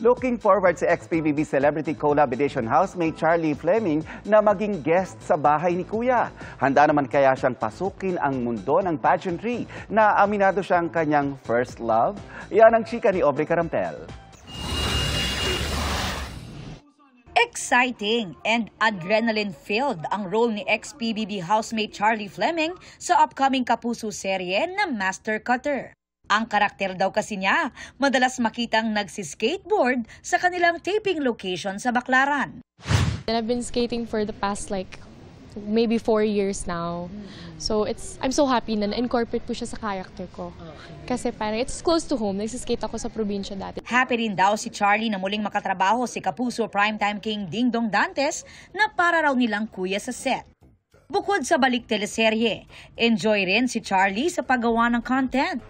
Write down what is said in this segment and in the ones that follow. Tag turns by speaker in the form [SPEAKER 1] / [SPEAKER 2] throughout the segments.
[SPEAKER 1] Looking forward sa ex-PBB Celebrity Collab Edition housemate Charlie Fleming na maging guest sa bahay ni Kuya. Handa naman kaya siyang pasukin ang mundo ng pageantry na aminado siyang kanyang first love? Yan ang chika ni Aubrey Carampel.
[SPEAKER 2] Exciting and adrenaline-filled ang role ni ex-PBB housemate Charlie Fleming sa upcoming Kapuso serye na Master Cutter. Ang karakter daw kasi niya, madalas makitang nagsiskateboard sa kanilang taping location sa Baclaran.
[SPEAKER 3] And I've been skating for the past maybe 4 years now. So I'm so happy na na-incorporate po siya sa character ko. Kasi parang it's close to home. Nagsiskate ako sa probinsya dati.
[SPEAKER 2] Happy rin daw si Charlie na muling makatrabaho si Kapuso Primetime King Ding Dong Dantes na para raw nilang kuya sa set. Bukod sa balik teleserye, enjoy rin si Charlie sa paggawa ng content.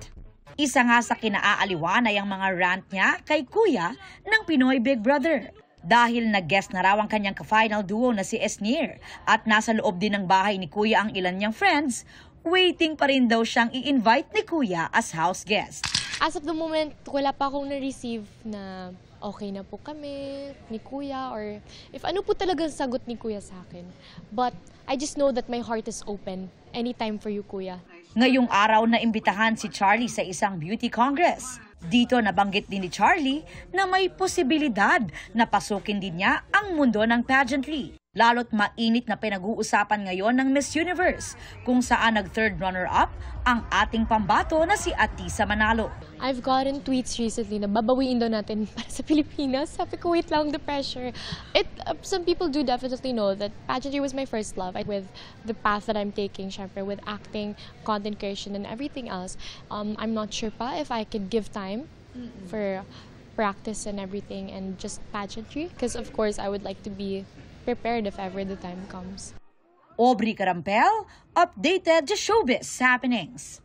[SPEAKER 2] Isa nga sa kinaaaliwan ay ang mga rant niya kay kuya ng Pinoy Big Brother. Dahil nag-guest na raw ang kanyang ka-final duo na si Esnir at nasa loob din ng bahay ni kuya ang ilan niyang friends, waiting pa rin daw siyang i-invite ni kuya as house guest.
[SPEAKER 3] As of the moment, wala pa akong na-receive na okay na po kami ni kuya or if ano po talagang sagot ni kuya sa akin. But I just know that my heart is open anytime for you, kuya.
[SPEAKER 2] Ngayong araw na imbitahan si Charlie sa isang beauty congress. Dito nabanggit din ni Charlie na may posibilidad na pasukin din niya ang mundo ng pageantry. Lalo't mainit na pinag-uusapan ngayon ng Miss Universe, kung saan nag-third runner-up ang ating pambato na si Atisa Manalo.
[SPEAKER 3] I've gotten tweets recently na babawiin daw natin para sa Pilipinas. Sabi ko, wait lang, the pressure. Some people do definitely know that pageantry was my first love. With the path that I'm taking, syempre, with acting, content creation, and everything else, I'm not sure pa if I could give time for practice and everything and just pageantry. Because of course, I would like to be prepared if ever the time comes.
[SPEAKER 2] Aubrey Carampel, updated to showbiz happenings.